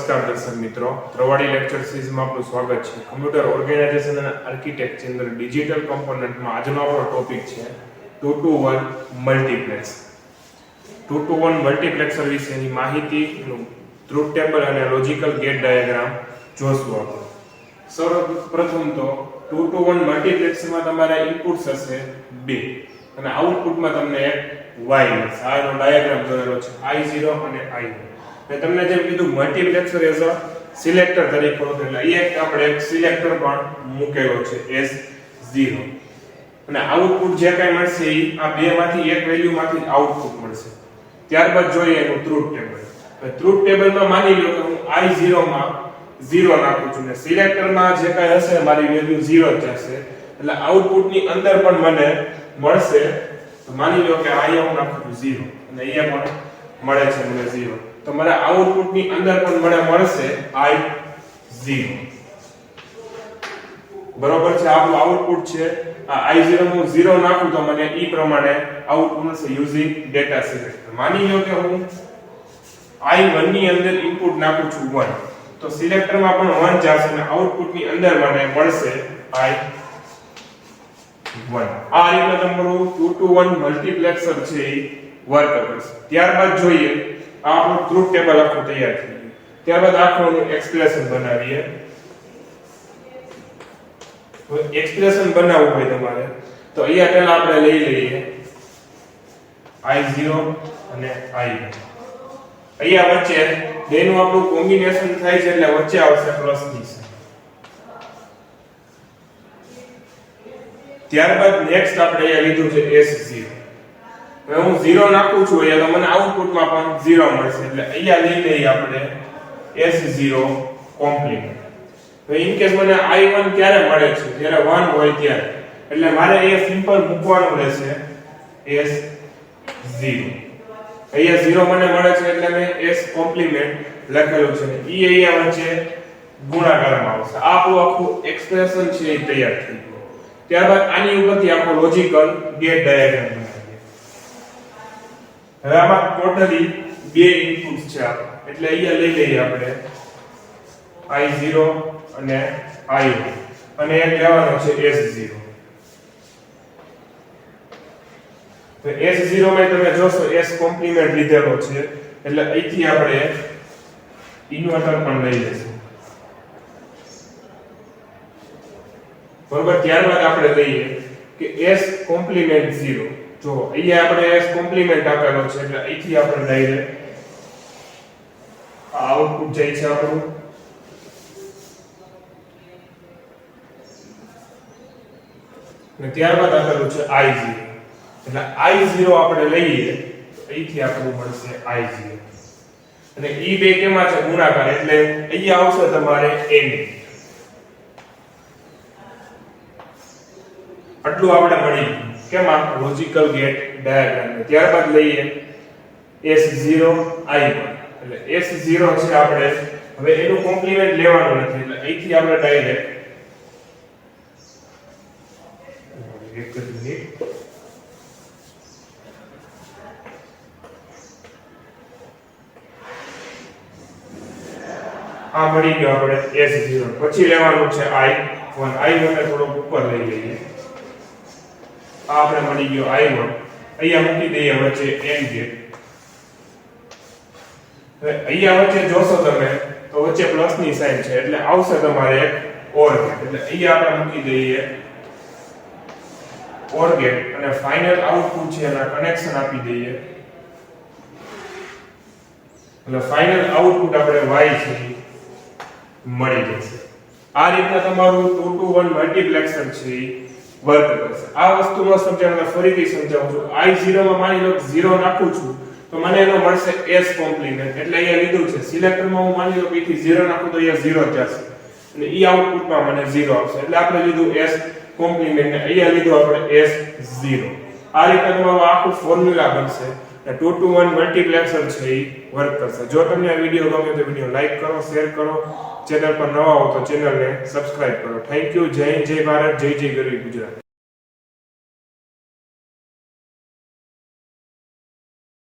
નમસ્કાર દર્શક મિત્રો, પ્રવાડી લેક્ચર સિરીઝમાં આપનું સ્વાગત છે. કમ્પ્યુટર ઓર્ગેનાઇઝેશન અને આર્કિટેક્ચર અંદર ડિજિટલ કમ્પોનન્ટમાં આજનો આપણો ટોપિક છે 2 to 1 મલ્ટીપ્લેક્સ. 2 to 1 મલ્ટીપ્લેક્સર વિશેની માહિતીનું ટ્રુથ ટેબલ અને લોજિકલ ગેટ ડાયાગ્રામ જોશું આપણે. સૌપ્રથમ તો 2 to 1 મલ્ટીપ્લેક્સરમાં તમારા ઇનપુટ્સ હશે 2 અને આઉટપુટમાં તમને એક y મળશે. આનો ડાયાગ્રામ દોરેલો છે I0 અને I1. મેં તમને જેમ કીધું મલ્ટીપ્લેક્સર એઝ અ સિલેક્ટર તરીકે એટલે એક આપણે એક સિલેક્ટર પણ મૂકેલો છે S0 અને આઉટપુટ જે કાંઈ મળશે એ આ બેમાંથી એક વેલ્યુમાંથી આઉટપુટ મળશે. ત્યારબાદ જોઈએ એનું ટ્રુથ ટેબલ. ટ્રુથ ટેબલમાં માની લો કે હું I0 માં 0 નાખું છું ને સિલેક્ટરમાં જે કાંઈ હશે મારી વેલ્યુ 0 જ હશે એટલે આઉટપુટની અંદર પણ મને મળશે. તો માની લો કે અહીંયા હું નાખું છું 0 અને અહીંયા પણ મળે છે મને 0. તો મને આઉટપુટની અંદર પણ મને મળશે I0. બરોબર છે, આપણું આઉટપુટ છે આ I0 હું 0 નાખું તો મને ઈ પ્રમાણે આઉટપુટ મળશે યુઝિંગ ડેટા સિલેક્ટર. માની લો કે હું I1 ની અંદર ઇનપુટ નાખું છું 1 તો સિલેક્ટરમાં પણ 1 જશે અને આઉટપુટની અંદર મને મળશે I1. આ રીતે તમારું 2 to 1 મલ્ટીપ્લેક્સર છે એ વર્ક કરશે. ત્યારબાદ જોઈએ આ આપણું ટ્રુથ ટેબલ આખું તૈયાર થઈ ગયું. ત્યારબાદ આખું એક્સપ્રેશન બનાવીએ. હવે એક્સપ્રેશન બનાવવું હોય તમારે તો અહીંયા પહેલા આપણે લઈ લઈએ I0 અને I1. અહીંયા વચ્ચે બેનું આપણું કોમ્બિનેશન થાય છે એટલે વચ્ચે આવશે પ્લસ ની સાઇન. ત્યારબાદ નેક્સ્ટ આપણે અહીંયા લીધું છે S0. હવે હું 0 નાખું છું અહીંયા તો મને આઉટપુટમાં પણ 0 મળશે એટલે અહીંયા લઈ લઈએ આપણે S0 કોમ્પ્લીમેન્ટ. તો ઇન કેસ મને I1 ક્યારે મળે છે જ્યારે 1 હોય ત્યારે એટલે મારે અહીંયા સિમ્પલ મૂકવાનું રહેશે S0. અહીંયા 0 મને મળે છે એટલે મેં S કોમ્પ્લીમેન્ટ લખેલું છે ઈ અહીંયા વચ્ચે ગુણાકારમાં આવશે. આ આપણું આખું એક્સપ્રેશન છે એ તૈયાર થઈ ગયું. ત્યારબાદ આની ઉપરથી આપણો લોજિકલ ગેટ ડાયાગ્રામ બનાવીએ. હવે આમાં ટોટલી બે ઇનપુટ્સ છે એટલે અહીંયા લઈ લઈએ આપણે I0 અને I1 અને એક લેવાનો છે S0. તો S0 માં તમે જોશો S કોમ્પ્લીમેન્ટ લીધેલો છે એટલે અહીંથી આપણે ઇન્વર્ટર પણ લઈ લઈશું. બરોબર, ત્યારબાદ આપણે લઈએ કે S કોમ્પ્લીમેન્ટ 0. જો અહીંયા આપણે S કોમ્પ્લીમેન્ટ આપેલો છે એટલે અહીંથી આપણે ડાયરેક્ટ આ આઉટપુટ જાય છે આપણું અને ત્યારબાદ આપેલું છે I0 એટલે I0 આપણે લઈએ અહીંથી આપણું મળશે I0 અને ઈ બે કેમાં છે ગુણાકાર એટલે અહીંયા આવશે તમારે n. આટલું આપણે મળી ગયું કેમાં લોજિકલ ગેટ ડાયાગ્રામ. ત્યારબાદ લઈએ S0 I1 એટલે S0 છે આપણે હવે એનું કોમ્પ્લીમેન્ટ લેવાનું નથી એટલે અહીંથી આપણે ડાયરેક્ટ એક મિનિટ આ મળી ગયો આપણે S0. પછી લેવાનું છે I1 ને થોડોક ઉપર લઈ લઈએ. આ આપણે મળી ગયો I1 અહીંયા મૂકી દઈએ વચ્ચે n ગેટ. હવે અહીંયા વચ્ચે જોશો તમે તો વચ્ચે પ્લસ ની સાઇન છે એટલે આવશે તમારે એક OR ગેટ એટલે અહીંયા આપણે મૂકી દઈએ OR ગેટ અને ફાઇનલ આઉટપુટ છે એના કનેક્શન આપી દઈએ એટલે ફાઇનલ આઉટપુટ આપણે y છે મળી જશે. આ રીતના તમારું 2 to 1 મલ્ટીપ્લેક્સર છે વર્ક કરશે. આ વસ્તુનો સમજાવવા ફરીથી સમજાવું છું. I0 માં માની લો 0 નાખું છું તો મને એનો મળશે S કોમ્પ્લીમેન્ટ એટલે અહીંયા લીધું છે. સિલેક્ટરમાં હું માની લો કે 0 નાખું તો અહીંયા 0 જશે અને ઈ આઉટપુટમાં મને 0 આવશે એટલે આપણે લીધું S કોમ્પ્લીમેન્ટ ને અહીંયા લીધું આપણે S0. આ રીતે તમારું આખું ફોર્મ્યુલા બનશે. 2 to 1 મલ્ટીપ્લેક્સર છે એ વર્ક કરશે. જો તમને આ વિડિયો ગમે તો વિડિયો લાઈક કરો, શેર કરો, ચેનલ પર નવા હો તો ચેનલને સબસ્ક્રાઇબ કરો. Thank you. જય હિન્દ, જય ભારત, જય જય ગરવી ગુજરાત.